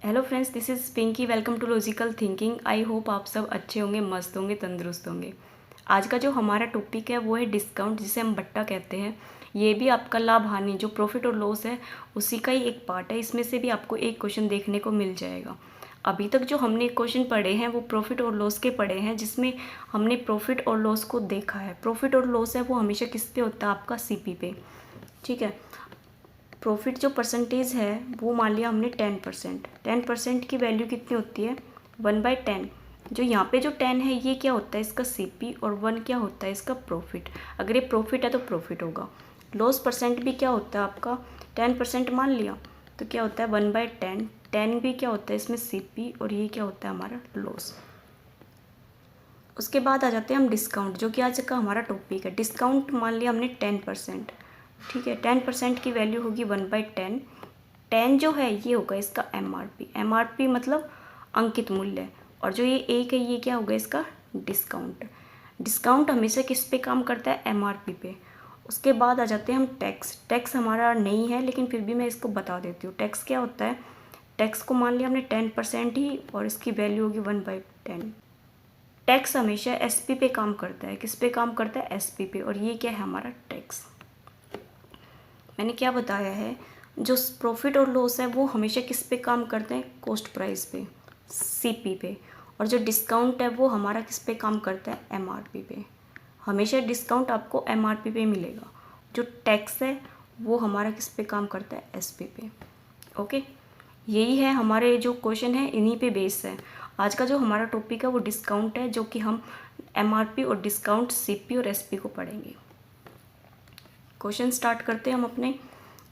Hello friends, this is Pinky. Welcome to logical thinking. I hope आप सब अच्छे होंगे, मस्त होंगे, तंदुरुस्त होंगे। आज का जो हमारा टॉपिक है वो है डिस्काउंट, जिसे हम बट्टा कहते हैं। ये भी आपका लाभ हानि, जो प्रॉफिट और लॉस है, उसी का ही एक पार्ट है। इसमें से भी आपको एक क्वेश्चन देखने को मिल जाएगा। अभी तक जो हमने क्वेश्चन पढ़े हैं वो प्रॉफिट और लॉस के पढ़े हैं, जिसमें हमने प्रॉफिट और लॉस को देखा है। प्रॉफिट और लॉस है वो हमेशा किस पे होता है? आपका सीपी पे। ठीक है। प्रॉफिट जो परसेंटेज है वो मान लिया हमने 10%। 10% की वैल्यू कितनी होती है? 1/10। जो यहाँ पे जो 10 है ये क्या होता है? इसका सीपी। और 1 क्या होता है? इसका प्रॉफिट। अगर ये प्रॉफिट है तो प्रॉफिट होगा। लॉस परसेंट भी क्या होता है आपका? 10% मान लिया तो क्या होता है? 1/10। 10 भी क्या होता है इसमें? सीपी। और ये क्या होता है हमारा? लॉस। उसके बाद आ जाते हैं हम डिस्काउंट, जो कि आज का हमारा टॉपिक है। डिस्काउंट मान लिया हमने 10%। ठीक है। 10% की वैल्यू होगी 1/10। 10 जो है ये होगा इसका एमआरपी। एमआरपी मतलब अंकित मूल्य। और जो ये एक है ये क्या होगा? इसका डिस्काउंट। डिस्काउंट हमेशा किस पे काम करता है? एमआरपी पे। उसके बाद आ जाते हैं हम टैक्स। टैक्स हमारा नहीं है, लेकिन फिर भी मैं इसको बता देती हूँ। टैक्स क्या होता है? टैक्स को मान लिया हमने 10% ही, और इसकी वैल्यू होगी 1/10। टैक्स हमेशा एसपी पे काम करता है। किस पे काम करता है? एसपी पे। और ये क्या है हमारा? टैक्स। मैंने क्या बताया है? जो प्रॉफिट और लॉस है वो हमेशा किस पे काम करते हैं? कॉस्ट प्राइस पे, सीपी पे। और जो डिस्काउंट है वो हमारा किस पे काम करता है? एमआरपी पे। हमेशा डिस्काउंट आपको एमआरपी पे मिलेगा। जो टैक्स है वो हमारा किस पे काम करता है? एसपी पे। ओके। यही है हमारे जो क्वेश्चन है, इन्हीं पे बेस है। आज का जो हमारा टॉपिक है वो डिस्काउंट है, जो कि हम एमआरपी और डिस्काउंट, सीपी और एसपी को पढ़ेंगे। क्वेश्चन स्टार्ट करते हैं हम अपने।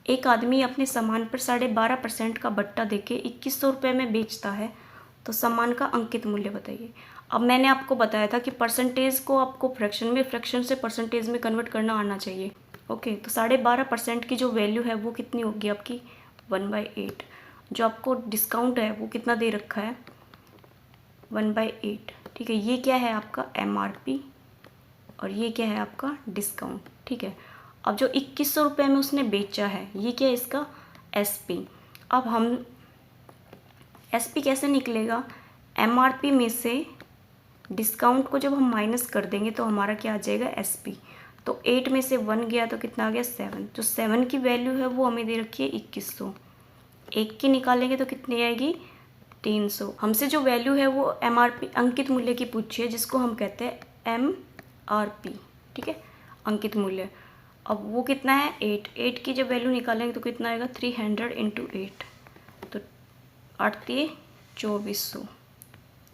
एक आदमी अपने सामान पर 12.5% का बट्टा देके 2100 रुपये में बेचता है, तो सामान का अंकित मूल्य बताइए। अब मैंने आपको बताया था कि परसेंटेज को आपको फ्रैक्शन में, फ्रैक्शन से परसेंटेज में कन्वर्ट करना आना चाहिए। ओके। तो 12.5% की जो वैल्यू है वो कितनी होगी आपकी? 1/8। जो आपको डिस्काउंट है वो कितना दे रखा है? 1/8। ठीक है। ये क्या है आपका? एमआरपी। और ये क्या है आपका? डिस्काउंट। ठीक है। अब जो 2100 रुपये में उसने बेचा है ये क्या है? इसका एसपी। अब हम एसपी कैसे निकलेगा? एमआरपी में से डिस्काउंट को जब हम माइनस कर देंगे तो हमारा क्या आ जाएगा? एसपी। तो 8 में से 1 गया तो कितना आ गया? 7। जो 7 की वैल्यू है वो हमें दे रखी है 2100। 1 की निकालेंगे तो कितनी आएगी? 300। हमसे जो वैल्यू है वो एमआरपी, अंकित मूल्य की पूछी है, जिसको हम कहते हैं एमआरपी। ठीक है। अंकित मूल्य। अब वो कितना है? 8। 8 की जब वैल्यू निकालेंगे तो कितना आएगा? 300 × 8। तो 8 × 2400।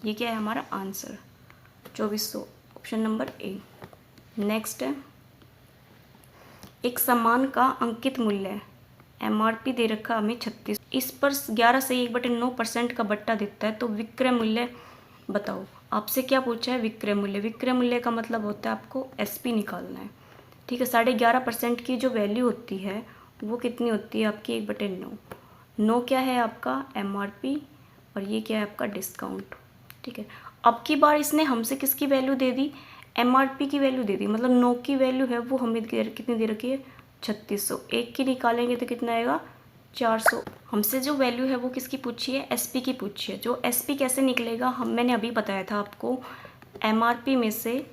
ये क्या है हमारा answer? 2400। Option number A. Next है, एक सामान का अंकित मूल्य एमआरपी दे रखा हमें 36। इस पर 11 से 1/9% का बट्टा देता है, तो विक्रय मूल्य बताओ। आपसे क्या पूछा है? विक्रय मूल्य। विक्रय मूल्य का मतलब होता है आपको एसपी निकालना है। ठीक है। 11.5% की जो वैल्यू होती है वो कितनी होती है आपकी? 1/9। 9 क्या है आपका? एमआरपी। और ये क्या है आपका? डिस्काउंट। ठीक है। अब की बार इसने हमसे किसकी वैल्यू दे दी? एमआरपी की वैल्यू दे दी। मतलब 9 की वैल्यू है वो हमें कितनी दे रखी है? 3600। 1 की निकालेंगे तो कितना आएगा? 400। हमसे जो वैल्यू है वो किसकी पूछी है? एसपी की पूछी है। जो एसपी कैसे निकलेगा? मैंने अभी बताया था आपको। एमआरपी में से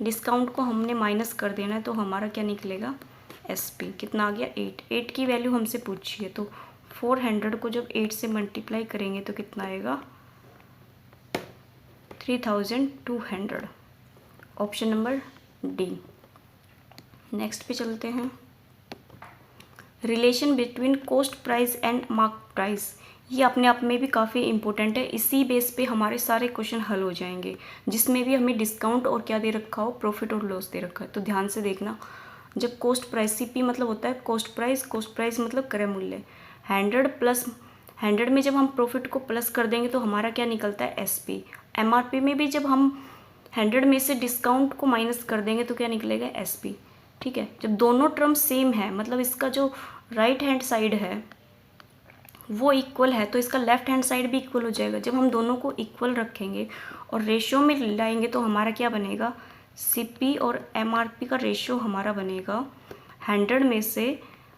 डिस्काउंट को हमने माइनस कर देना है, तो हमारा क्या निकलेगा? एसपी। कितना आ गया? 8। 8 की वैल्यू हमसे पूछी है, तो 400 को जब 8 से मल्टीप्लाई करेंगे तो कितना आएगा? 3200। Option number D. नेक्स्ट पे चलते हैं। Relation between cost price and market price. ये अपने आप में भी काफ़ी इंपॉर्टेंट है। इसी बेस पे हमारे सारे क्वेश्चन हल हो जाएंगे, जिसमें भी हमें डिस्काउंट और क्या दे रखा हो? प्रॉफिट और लॉस दे रखा है। तो ध्यान से देखना। जब कॉस्ट प्राइस, सीपी मतलब होता है कॉस्ट प्राइस, कॉस्ट प्राइस मतलब क्रय मूल्य। 100 प्लस 100 में जब हम प्रॉफिट को प्लस कर देंगे तो हमारा क्या निकलता है? एसपी। एमआरपी में भी जब हम 100 में से डिस्काउंट को माइनस कर देंगे तो क्या निकलेगा? एसपी। ठीक है। जब दोनों टर्म सेम है, मतलब इसका जो राइट हैंड साइड है वो इक्वल है, तो इसका लेफ्ट हैंड साइड भी इक्वल हो जाएगा। जब हम दोनों को इक्वल रखेंगे और रेशियो में लाएंगे तो हमारा क्या बनेगा? सीपी और एमआरपी का रेशियो हमारा बनेगा 100 में से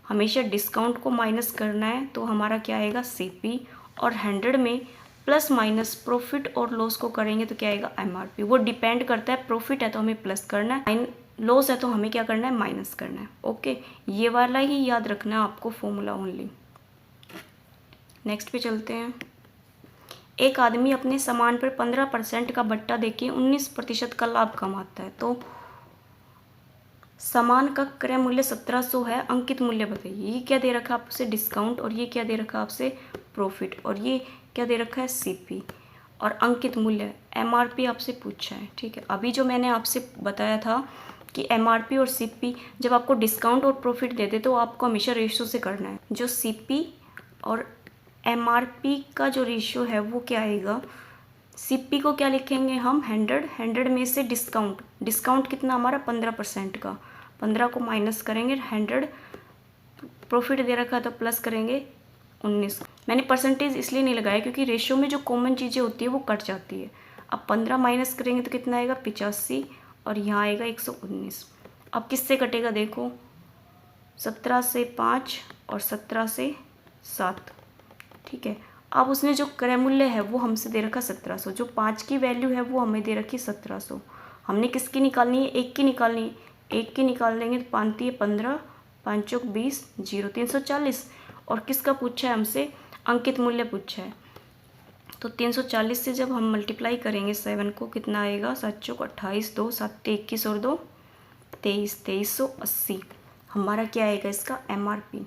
हमेशा डिस्काउंट को माइनस करना है, तो हमारा क्या आएगा CP, और 100 में प्लस माइनस प्रॉफिट और लॉस को करेंगे तो क्या आएगा MRP। वो डिपेंड करता है, प्रॉफिट है तो हमें प्लस करना है, लॉस है तो हमें क्या करना है, माइनस करना है। ओके, ये वाला ही याद रखना है आपको फॉर्मूला ओनली। नेक्स्ट पे चलते हैं। एक आदमी अपने सामान पर 15% का बट्टा देके 19% का लाभ कमाता है। तो सामान का क्रय मूल्य 1700 है, अंकित मूल्य बताइए। ये क्या दे रखा है आपसे, डिस्काउंट, और ये क्या दे रखा है आपसे, प्रॉफिट, और ये क्या दे रखा है, CP, और अंकित मूल्य MRP आपसे पूछा है। ठीक है, अभी जो मैंने आपसे बताया था कि MRP और CP जब आपको डिस्काउंट और प्रॉफिट देते तो आपको हमेशा रेशियो से करना है। जो CP और MRP का जो रेशियो है वो क्या आएगा, CP को क्या लिखेंगे हम, 100 में से डिस्काउंट कितना हमारा 15% का, 15 को माइनस करेंगे, 100 प्रॉफिट दे रखा है तो प्लस करेंगे 19। मैंने परसेंटेज इसलिए नहीं लगाया क्योंकि रेशियो में जो कॉमन चीज़ें होती है वो कट जाती है। अब 15 माइनस करेंगे तो कितना आएगा, 85, और यहाँ आएगा 119। अब किससे कटेगा देखो, 17 से 5 और 17 से 7। ठीक है, अब उसने जो क्रय मूल्य है वो हमसे दे रखा 1700, जो 5 की वैल्यू है वो हमें दे रखी 1700। हमने किसकी निकालनी है, एक की निकालनी है, एक की निकाल देंगे तो 5 है 15, 5 चौक 20, 0 340, और किसका पूछा है हमसे, अंकित मूल्य पूछा है। तो 340 से जब हम मल्टीप्लाई करेंगे 7 को, कितना आएगा, 7 चौक 28, 2 7 21 और 2 23, 2380 हमारा क्या आएगा इसका MRP,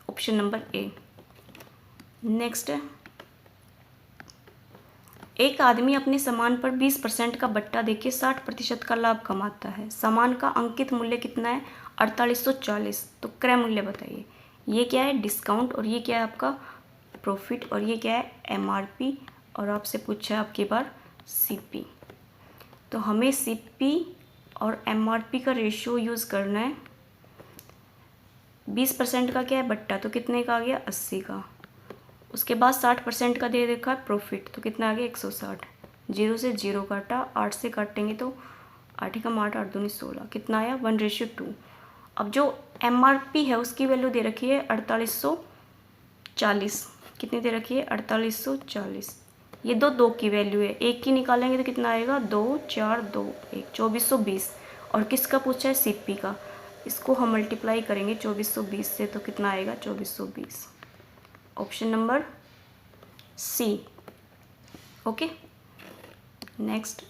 option number A। Next है, एक आदमी अपने सामान पर 20% का बट्टा देके 60% का लाभ कमाता है। सामान का अंकित मूल्य कितना है, 4840। तो क्रय मूल्य बताइए। ये क्या है, डिस्काउंट, और ये क्या है आपका प्रॉफिट, और ये क्या है MRP, और आपसे पूछा है आपकी बार CP। तो हमें CP और MRP का रेशियो यूज़ करना है। 20% का क्या है बट्टा, तो कितने का आ गया, 80 का। उसके बाद 60% का दे रखा है प्रॉफिट, तो कितना आ गया, 160। 0 से 0 काटा, 8 से काटेंगे तो 8 एकम 8, 8 दूनी 16, कितना आया 1:2। अब जो MRP है उसकी वैल्यू दे रखी है 4840। कितनी दे रखी है, 4840। ये दो की वैल्यू है, एक की निकालेंगे तो कितना आएगा, 2 4 2 1, 2420। और किसका पूछा है, CP का। इसको हम मल्टीप्लाई करेंगे 2420 से तो कितना आएगा, 2420, option number C। Okay, next,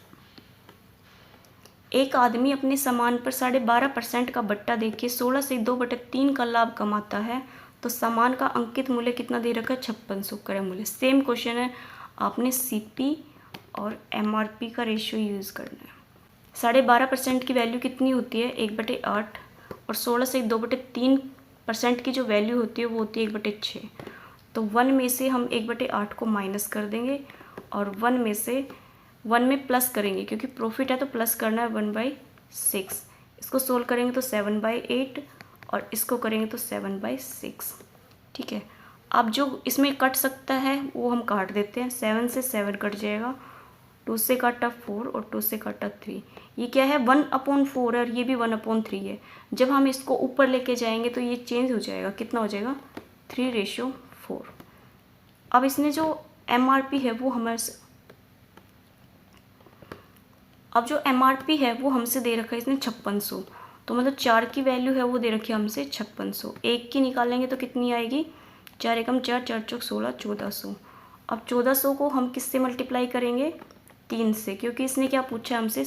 एक आदमी अपने सामान पर 12.5% का बट्टा देके 16 से 2/3 का लाभ कमाता है। तो सामान का अंकित मूल्य कितना दे रखा है, 5600 क्रय मूल्य। सेम क्वेश्चन है, आपने CP और MRP का रेशियो यूज़ करना है। 12.5% की वैल्यू कितनी होती है, 1/8, और 16 से 2/3% की जो वैल्यू होती है वो होती है 1/6। तो 1 में से हम 1/8 को माइनस कर देंगे, और 1 में प्लस करेंगे क्योंकि प्रॉफिट है तो प्लस करना है 1/6। इसको सोल्व करेंगे तो 7/8, और इसको करेंगे तो 7/6। ठीक है, अब जो इसमें कट सकता है वो हम काट देते हैं। 7 से 7 कट जाएगा, 2 से काटा 4 और 2 से काटा 3। ये क्या है, 1/4 है, और ये भी 1/3 है। जब हम इसको ऊपर लेके जाएंगे तो ये चेंज हो जाएगा, कितना हो जाएगा, 3:4। अब इसने जो MRP है वो हमसे दे रखा है इसने 5600। तो मतलब 4 की वैल्यू है वो दे रखी है हमसे 5600। एक की निकालेंगे तो कितनी आएगी, 4 एकम 4, 4 चौक 16, 1400। अब 1400 को हम किससे मल्टीप्लाई करेंगे, 3 से, क्योंकि इसने क्या पूछा है हमसे,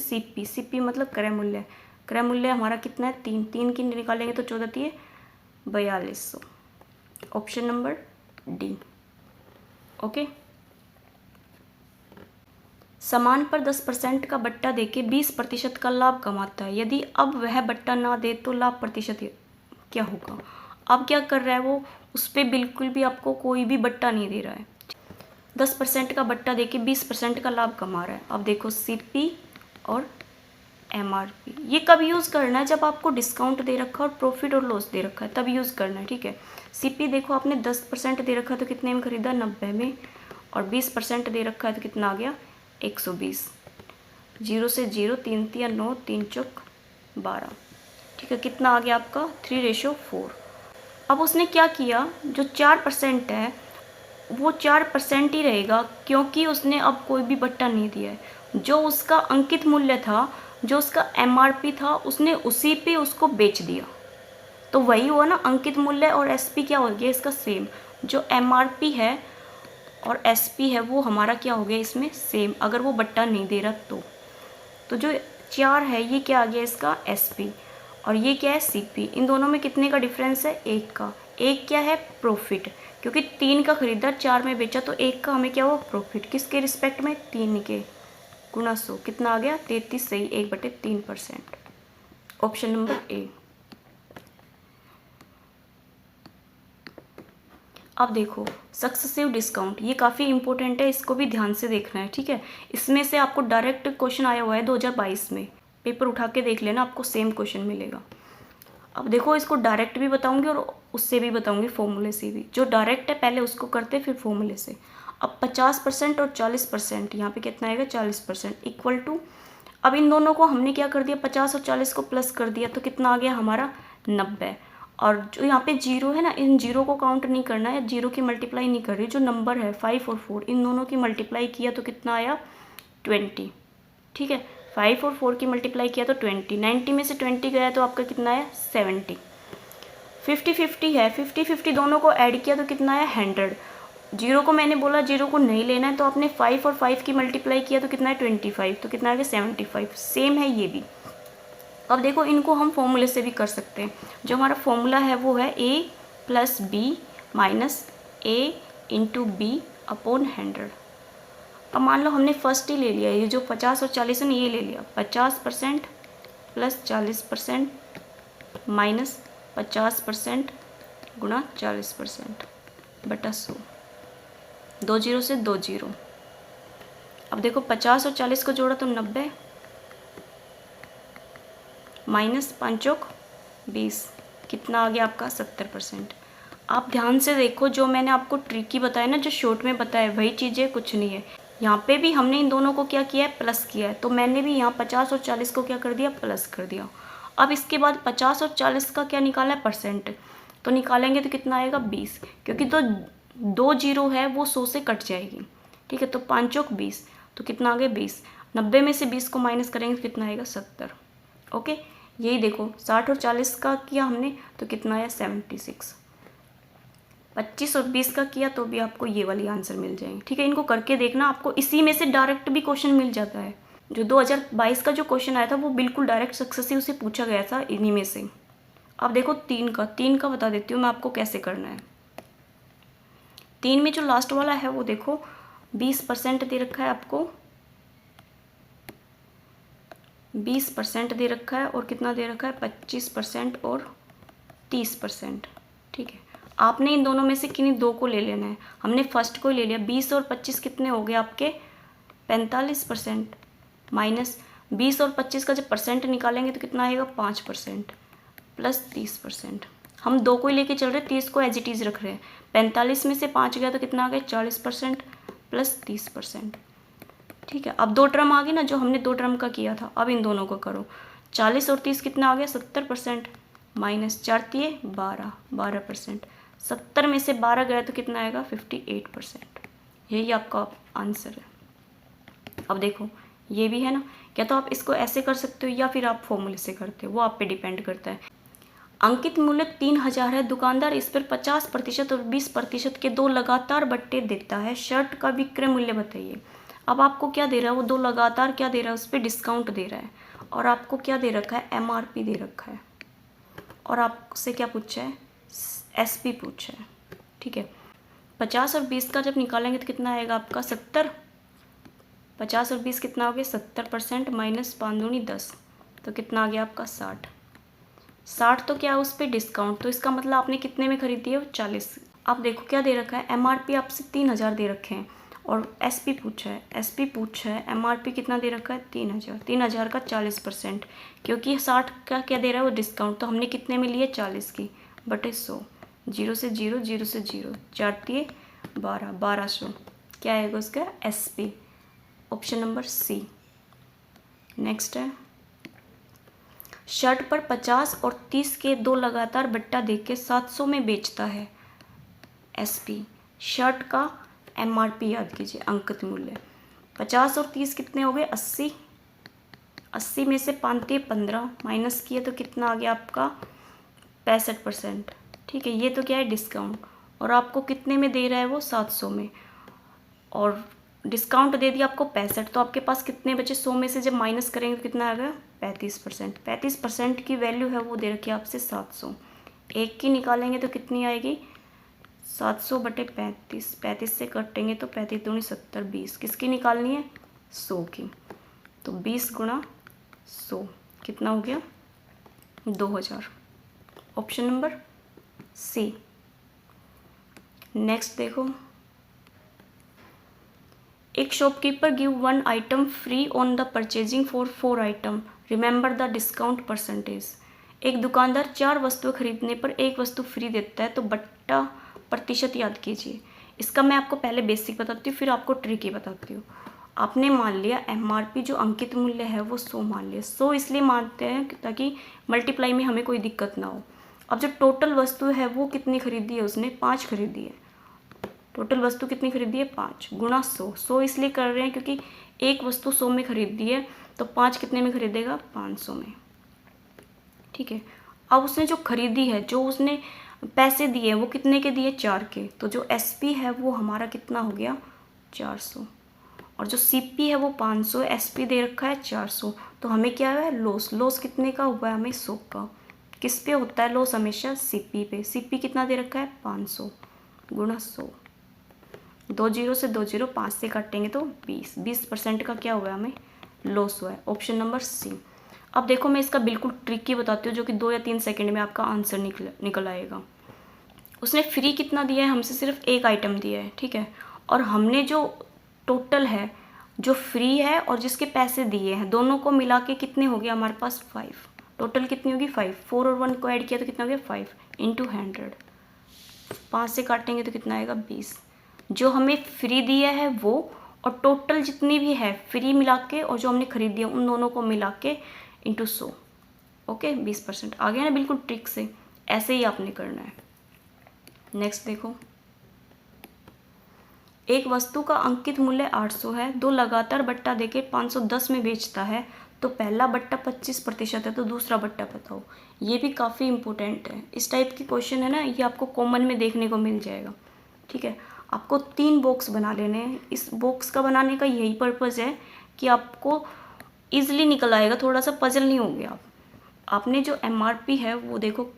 CP मतलब क्रय मूल्य। क्रय मूल्य हमारा कितना है, 3 की निकालेंगे तो 14 3 4200, ऑप्शन नंबर D। ओके, सामान पर 10% का बट्टा देके 20% का लाभ कमाता है। यदि अब वह बट्टा ना दे तो लाभ प्रतिशत क्या होगा। अब क्या कर रहा है वो, उस पर बिल्कुल भी आपको कोई भी बट्टा नहीं दे रहा है। 10% का बट्टा देके 20% का लाभ कमा रहा है। अब देखो CP और MRP, ये कब यूज़ करना है, जब आपको डिस्काउंट दे रखा है और प्रॉफिट और लॉस दे रखा है तब यूज़ करना है। ठीक है, CP देखो आपने 10% दे रखा है तो कितने में खरीदा, 90 में, और 20% दे रखा है तो कितना आ गया, 120। 0 से 0, 3 3 9, 3 चौक 12। ठीक है, कितना आ गया आपका, 3:4। अब उसने क्या किया, जो 4% है वो 4% ही रहेगा, क्योंकि उसने अब कोई भी बट्टा नहीं दिया है। जो उसका अंकित मूल्य था, जो उसका MRP था, उसने उसी पे उसको बेच दिया। तो वही हुआ ना, अंकित मूल्य और SP क्या हो गया इसका सेम। जो MRP है और SP है वो हमारा क्या हो गया इसमें सेम, अगर वो बट्टा नहीं दे रहा तो जो 4 है ये क्या आ गया इसका SP, और ये क्या है CP। इन दोनों में कितने का डिफरेंस है, 1 का। 1 क्या है, प्रॉफिट, क्योंकि 3 का खरीदा 4 में बेचा, तो 1 का हमें क्या हुआ प्रॉफिट, किसके रिस्पेक्ट में, 3 के गुणा 100, कितना आ गया 33, सही 1/3%। Option number A। अब देखो सक्सेसिव डिस्काउंट, ये काफ़ी इंपॉर्टेंट है, इसको भी ध्यान से देखना है, ठीक है। इसमें से आपको डायरेक्ट क्वेश्चन आया हुआ है 2022 में, पेपर उठा के देख लेना, आपको सेम क्वेश्चन मिलेगा। अब देखो इसको डायरेक्ट भी बताऊंगी और उससे भी बताऊंगी, फॉर्मूले से भी। जो डायरेक्ट है पहले उसको करते फिर फॉर्मूले से। अब 50% और 40%, यहाँ पे कितना आएगा 40%, इक्वल टू, अब इन दोनों को हमने क्या कर दिया, 50 और 40 को प्लस कर दिया, तो कितना आ गया हमारा 90। और जो यहाँ पे जीरो है ना, इन जीरो को काउंट नहीं करना है, जीरो की मल्टीप्लाई नहीं कर रही, जो नंबर है 5 और 4 इन दोनों की मल्टीप्लाई किया तो कितना आया 20, ठीक है। 5 और 4 की मल्टीप्लाई किया तो 20, 90 में से 20 गया तो आपका कितना आया 70। 50-50 है, 50-50 दोनों को ऐड किया तो कितना आया 100। जीरो को मैंने बोला जीरो को नहीं लेना है, तो आपने 5 और 5 की मल्टीप्लाई किया तो कितना है 25, तो कितना आ गया 75। सेम है ये भी। अब देखो इनको हम फॉर्मूले से भी कर सकते हैं। जो हमारा फॉर्मूला है वो है A+B minus A into B upon 100। अब मान लो हमने फर्स्ट ही ले लिया, ये जो 50 और 40 है ना, ये ले लिया, 50% प्लस 40% माइनस 50% गुणा 40% बटा 100, 2 जीरो से 2 जीरो। अब देखो 50 और 40 को जोड़ा तो 90 माइनस 5 और 20, कितना आ गया आपका 70%। आप ध्यान से देखो, जो मैंने आपको ट्रिकी बताया ना, जो शॉर्ट में बताया वही चीज़ें, कुछ नहीं है। यहाँ पे भी हमने इन दोनों को क्या किया है, प्लस किया है, तो मैंने भी यहाँ 50 और 40 को क्या कर दिया, प्लस कर दिया। अब इसके बाद 50 और 40 का क्या निकाला है, परसेंट, तो निकालेंगे तो कितना आएगा 20, क्योंकि तो 2 जीरो है वो 100 से कट जाएगी, ठीक है। तो 5 और 20 तो कितना आ गया 20, 90 में से 20 को माइनस करेंगे तो कितना आएगा 70। ओके, यही देखो 60 और 40 का किया हमने तो कितना आया 76। 25 और 20 का किया तो भी आपको ये वाली आंसर मिल जाएंगे, ठीक है। इनको करके देखना, आपको इसी में से डायरेक्ट भी क्वेश्चन मिल जाता है। जो 2022 का जो क्वेश्चन आया था वो बिल्कुल डायरेक्ट सक्सेसिव से पूछा गया था इन्हीं में से। अब देखो 3 का बता देती हूँ मैं आपको कैसे करना है। 3 में जो लास्ट वाला है वो देखो 20% दे रखा है आपको, 20% दे रखा है, और कितना दे रखा है 25% और 30%, ठीक है। आपने इन दोनों में से किन्हीं दो को ले लेना है। हमने फर्स्ट को ले लिया, 20 और 25 कितने हो गए आपके 45%, माइनस 20 और 25 का जब परसेंट निकालेंगे तो कितना आएगा 5% प्लस 30%। हम दो को ही लेके चल रहे हैं, 30 को एज इट इज़ रख रहे हैं। 45 में से 5 गया तो कितना आ गया 40% प्लस 30%, ठीक है। अब 2 टर्म आ गई ना, जो हमने 2 टर्म का किया था। अब इन दोनों को करो, 40 और 30 कितना आ गया 70%, माइनस 4 दिए 12%। 70 में से 12 गया तो कितना आएगा 58%। यही आपका आंसर है। अब देखो ये भी है ना, क्या तो आप इसको ऐसे कर सकते हो या फिर आप फॉर्मूले से करते हो, वो आप पे डिपेंड करता है। अंकित मूल्य 3000 है, दुकानदार इस पर 50% और 20% के 2 लगातार बट्टे देता है, शर्ट का विक्रय मूल्य बताइए। अब आपको क्या दे रहा है, वो 2 लगातार क्या दे रहा है, उस पर डिस्काउंट दे रहा है, और आपको क्या दे रखा है MRP दे रखा है, और आपसे क्या पूछा है SP पूछा है, ठीक है। 50 और 20 का जब निकालेंगे तो कितना आएगा आपका 70। 50 और 20 कितना हो गया 70% माइनस 5 दूनी 10, तो कितना आ गया आपका 60। 60 तो क्या है उस पर डिस्काउंट, तो इसका मतलब आपने कितने में खरीदी है वो 40। आप देखो क्या दे रखा है, MRP आपसे 3000 दे रखे हैं, और SP पूछा है, MRP कितना दे रखा है 3000, 3000 का 40%, क्योंकि 60 का क्या दे रहा है वो डिस्काउंट, तो हमने कितने में लिए 40 की बटे 100, 0 से 0, 0 से 0, 4 दिए 12, 1200, क्या आएगा उसका SP, option number C। Next है शर्ट पर 50 और 30 के दो लगातार बट्टा देके 700 में बेचता है। एसपी शर्ट का एमआरपी याद कीजिए, अंकित मूल्य। 50 और 30 कितने हो गए? 80। 80 में से 15 माइनस किए तो कितना आ गया आपका? 65%। ठीक है, ये तो क्या है? डिस्काउंट। और आपको कितने में दे रहा है वो? 700 में। और डिस्काउंट दे दिया आपको 65, तो आपके पास कितने बचे? 100 में से जब माइनस करेंगे तो कितना आएगा? 35%। 35% की वैल्यू है वो दे रखी है आपसे 700। एक की निकालेंगे तो कितनी आएगी? 700 बटे 35। 35 से कटेंगे तो 35 दूनी 70, 20। किसकी निकालनी है? 100 की। तो 20 गुणा 100 कितना हो गया? 2000। ऑप्शन नंबर सी। नेक्स्ट देखो, एक shopkeeper give 1 item free on the purchasing for 4 item, remember the discount percentage. एक दुकानदार 4 वस्तुएं खरीदने पर एक वस्तु फ्री देता है, तो बट्टा प्रतिशत याद कीजिए। इसका मैं आपको पहले बेसिक बताती हूँ, फिर आपको ट्रिकी बताती हूँ। आपने मान लिया एमआरपी जो अंकित मूल्य है वो 100 मान लिया। 100 इसलिए मानते हैं ताकि मल्टीप्लाई में हमें कोई दिक्कत ना हो। अब जो टोटल वस्तु है वो कितनी खरीदी है? उसने 5 खरीदी है। टोटल वस्तु कितनी खरीदी है? 5 गुणा 100। 100 इसलिए कर रहे हैं क्योंकि एक वस्तु 100 में खरीदी है, तो 5 कितने में खरीदेगा? 500 में। ठीक है, अब उसने जो खरीदी है, जो उसने पैसे दिए वो कितने के दिए? 4 के। तो जो एसपी है वो हमारा कितना हो गया? 400। और जो सीपी है वो 500, एसपी दे रखा है 400। तो हमें क्या है? लॉस। लॉस कितने का हुआ है? हमें 100 का। किस पे होता है लॉस? हमेशा सीपी पे। सीपी कितना दे रखा है? 500 गुणा 100। 2 जीरो से 2 जीरो, 5 से काटेंगे तो 20। 20% का क्या हुआ है? हमें लॉस हुआ है। Option number C. अब देखो, मैं इसका बिल्कुल ट्रिकी बताती हूँ, जो कि 2 या 3 सेकंड में आपका आंसर निकल आएगा। उसने फ्री कितना दिया है? हमसे सिर्फ एक आइटम दिया है। ठीक है, और हमने जो टोटल है, जो फ्री है और जिसके पैसे दिए हैं, दोनों को मिला के कितने हो गया हमारे पास? 5। टोटल कितनी होगी? 5। 4 और 1 को ऐड किया तो कितना हो गया? 5 इंटू 100। 5 से काटेंगे तो कितना आएगा? 20। जो हमें फ्री दिया है वो, और टोटल जितनी भी है फ्री मिला के और जो हमने खरीद दिया उन दोनों को मिला के इंटू 100। ओके, 20% आ गया ना? बिल्कुल ट्रिक से ऐसे ही आपने करना है। नेक्स्ट देखो, एक वस्तु का अंकित मूल्य 800 है, दो लगातार बट्टा देके 510 में बेचता है, तो पहला बट्टा 25% है, तो दूसरा बट्टा बताओ। ये भी काफ़ी इंपॉर्टेंट है। इस टाइप की क्वेश्चन है ना, ये आपको कॉमन में देखने को मिल जाएगा। ठीक है, आपको 3 बॉक्स बना लेने हैं। इस बॉक्स का बनाने का यही पर्पज़ है कि आपको ईजिली निकल आएगा, थोड़ा सा पजल नहीं होंगे आप। आपने जो एमआरपी है वो देखो,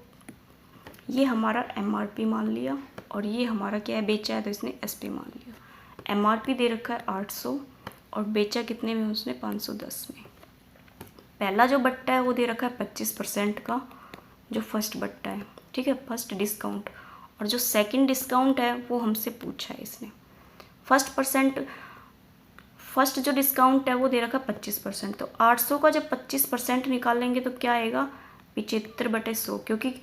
ये हमारा एमआरपी मान लिया, और ये हमारा क्या है? बेचा है, तो इसने एसपी मान लिया। एमआरपी दे रखा है 800 और बेचा कितने में? उसने 510 में। पहला जो बट्टा है वो दे रखा है 25% का, जो फर्स्ट बट्टा है। ठीक है, फर्स्ट डिस्काउंट। और जो सेकंड डिस्काउंट है वो हमसे पूछा है इसने। फर्स्ट जो डिस्काउंट है वो दे रखा है 25%। तो 800 का जब 25% निकालेंगे तो क्या आएगा? 75/100, क्योंकि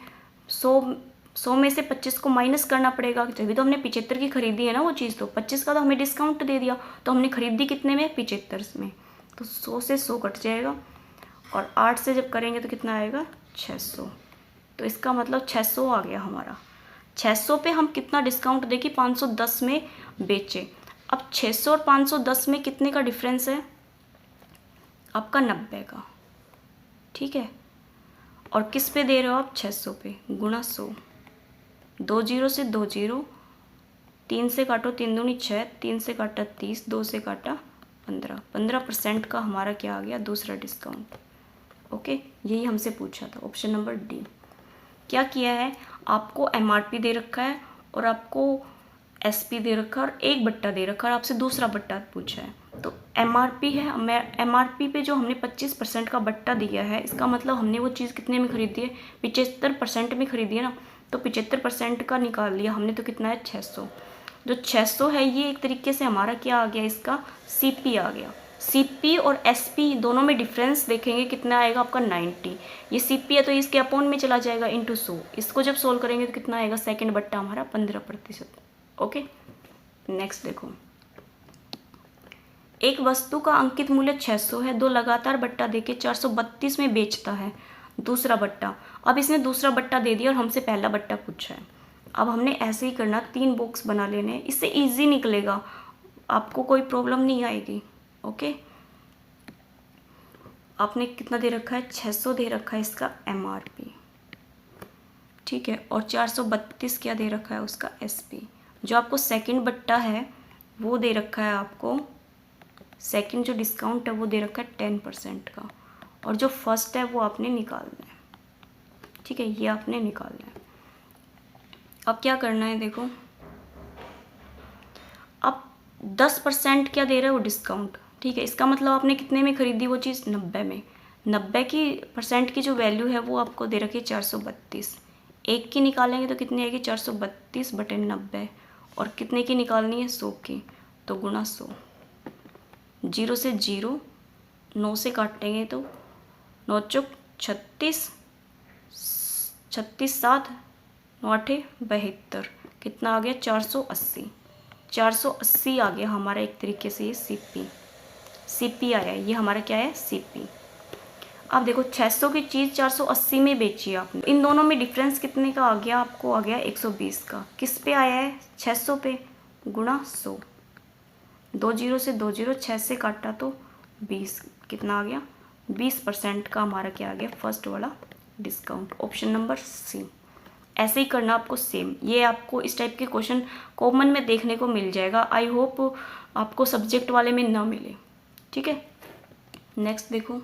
100 में से 25 को माइनस करना पड़ेगा, तभी तो हमने 75 की खरीदी है ना वो चीज़। तो 25 का तो हमें डिस्काउंट दे दिया, तो हमने खरीदी कितने में? 75 में। तो 100 से 100 कट जाएगा, और 8 से जब करेंगे तो कितना आएगा? 600। तो इसका मतलब 600 आ गया हमारा। 600 पे हम कितना डिस्काउंट दे के 510 में बेचे। अब 600 और 510 में कितने का डिफरेंस है? आपका 90 का। ठीक है, और किस पे दे रहे हो आप? 600 पे गुणा 100। 2 जीरो से 2 जीरो, 3 से काटो 3 दूनी 6, 3 से काटा 30, 2 से काटा 15। 15% का हमारा क्या आ गया? दूसरा डिस्काउंट। ओके, यही हमसे पूछा था। Option number D. क्या किया है? आपको एमआरपी दे रखा है और आपको एसपी दे रखा है और एक बट्टा दे रखा है, और आपसे दूसरा बट्टा पूछा है। तो एमआरपी है, एमआरपी पे जो हमने 25% का बट्टा दिया है, इसका मतलब हमने वो चीज़ कितने में खरीदी है? 75% में खरीदी है ना। तो 75% का निकाल लिया हमने, तो कितना है? 600। जो 600 है ये एक तरीके से हमारा क्या आ गया? इसका सीपी आ गया। सीपी और एसपी दोनों में डिफरेंस देखेंगे कितना आएगा आपका? 90। ये सीपी है तो इसके अपॉन में चला जाएगा इंटू 100। इसको जब सोल्व करेंगे तो कितना आएगा? सेकंड बट्टा हमारा 15%। ओके, नेक्स्ट देखो, एक वस्तु का अंकित मूल्य 600 है, दो लगातार बट्टा देके 432 में बेचता है, दूसरा बट्टा। अब इसने दूसरा बट्टा दे दिया और हमसे पहला बट्टा पूछा है। अब हमने ऐसे ही करना, 3 बॉक्स बना लेने हैं, इससे इजी निकलेगा, आपको कोई प्रॉब्लम नहीं आएगी। ओके, आपने कितना दे रखा है, 600 दे रखा है इसका MRP, ठीक है, और 432 क्या दे रखा है उसका SP। जो आपको सेकंड बट्टा है वो दे रखा है, आपको सेकंड जो डिस्काउंट है वो दे रखा है 10% का, और जो फर्स्ट है वो आपने निकालना है, ठीक है, ये आपने निकालना है। अब क्या करना है, देखो अब 10% क्या दे रहा है वो डिस्काउंट, ठीक है, इसका मतलब आपने कितने में खरीदी वो चीज़, 90 में। 90 की % की जो वैल्यू है वो आपको दे रखी है 432। एक की निकालेंगे तो कितनी आएगी, 432/90, और कितने की निकालनी है, 100 की, तो गुणा 100। 0 से 0, 9 से काटेंगे तो 9 चौक 36, 36 7 9 8 72, कितना आ गया, 480। 480 आ गया हमारा एक तरीके से ये CP आया, ये हमारा क्या है, CP। अब देखो 600 की चीज़ 480 में बेची आपने, इन दोनों में डिफरेंस कितने का आ गया, आपको आ गया 120 का। किस पे आया है, 600 पे, गुणा 100। 2 0 से 2 0, 6 से काटा तो 20, कितना आ गया, 20% का हमारा क्या आ गया, फर्स्ट वाला डिस्काउंट, ऑप्शन नंबर C। ऐसे ही करना आपको सेम, ये आपको इस टाइप के क्वेश्चन कॉमन में देखने को मिल जाएगा। आई होप आपको सब्जेक्ट वाले में ना मिले, ठीक है। नेक्स्ट देखो,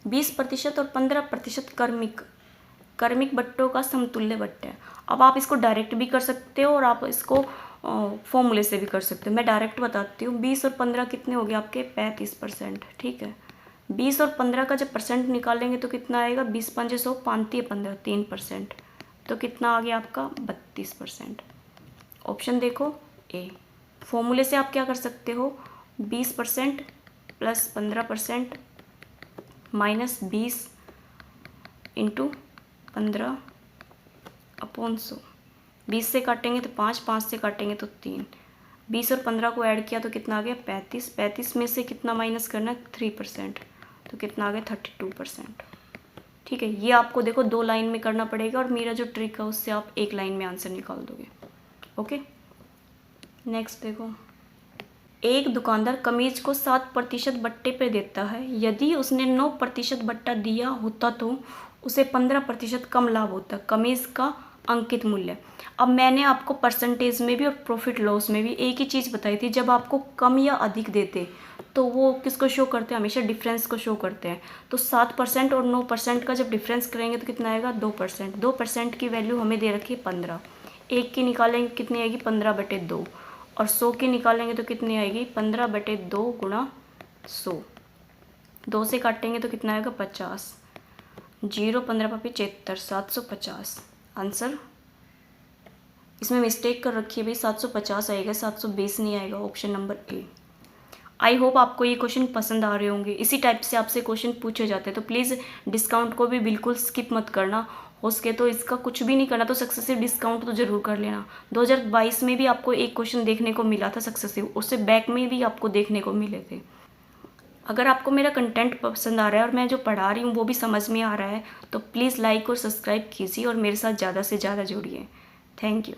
20% और 15% कर्मिक बट्टों का समतुल्य बट्टा है। अब आप इसको डायरेक्ट भी कर सकते हो और आप इसको फॉर्मूले से भी कर सकते हो। मैं डायरेक्ट बताती हूँ, 20 और 15 कितने हो गए आपके, 35%, ठीक है। 20 और 15 का जब परसेंट निकालेंगे तो कितना आएगा, 20 5 100, 5 15, 3%, तो कितना आ गया आपका, 32%। ऑप्शन देखो ए। फॉर्मूले से आप क्या कर सकते हो, 20% प्लस 15% माइनस 20 इंटू 15 अपॉन 100। 20 से काटेंगे तो 5, 5 से काटेंगे तो 3, 20 और 15 को ऐड किया तो कितना आ गया, 35। 35 में से कितना माइनस करना है, 3%, तो कितना आ गया, 32%, ठीक है। ये आपको देखो 2 लाइन में करना पड़ेगा, और मेरा जो ट्रिक है उससे आप 1 लाइन में आंसर निकाल दोगे। ओके, नेक्स्ट देखो, एक दुकानदार कमीज को 7% बट्टे पे देता है। यदि उसने 9% बट्टा दिया होता तो उसे 15% कम लाभ होता। कमीज का अंकित मूल्य। अब मैंने आपको परसेंटेज में भी और प्रॉफिट लॉस में भी एक ही चीज़ बताई थी, जब आपको कम या अधिक देते तो वो किसको शो करते हैं, हमेशा डिफरेंस को शो करते हैं। तो 7% और 9% का जब डिफरेंस करेंगे तो कितना आएगा, 2%। 2% की वैल्यू हमें दे रखी है 15। एक की निकालेंगे कितनी आएगी, 15/2, और 100 की निकालेंगे तो कितनी आएगी, 15/2 गुणा 100। 2 से काटेंगे तो कितना आएगा, 50। 0 15 पापी 73, 750 आंसर। इसमें मिस्टेक कर रखी है भाई, 750 आएगा, 720 नहीं आएगा, option number A. I hope आपको ये क्वेश्चन पसंद आ रहे होंगे। इसी टाइप से आपसे क्वेश्चन पूछे जाते हैं, तो प्लीज़ डिस्काउंट को भी बिल्कुल स्किप मत करना। हो सके तो इसका कुछ भी नहीं करना, तो सक्सेसिव डिस्काउंट तो ज़रूर कर लेना। 2022 में भी आपको एक क्वेश्चन देखने को मिला था सक्सेसिव, उससे बैक में भी आपको देखने को मिले थे। अगर आपको मेरा कंटेंट पसंद आ रहा है और मैं जो पढ़ा रही हूँ वो भी समझ में आ रहा है, तो प्लीज़ लाइक और सब्सक्राइब कीजिए और मेरे साथ ज़्यादा से ज़्यादा जुड़िए। Thank you.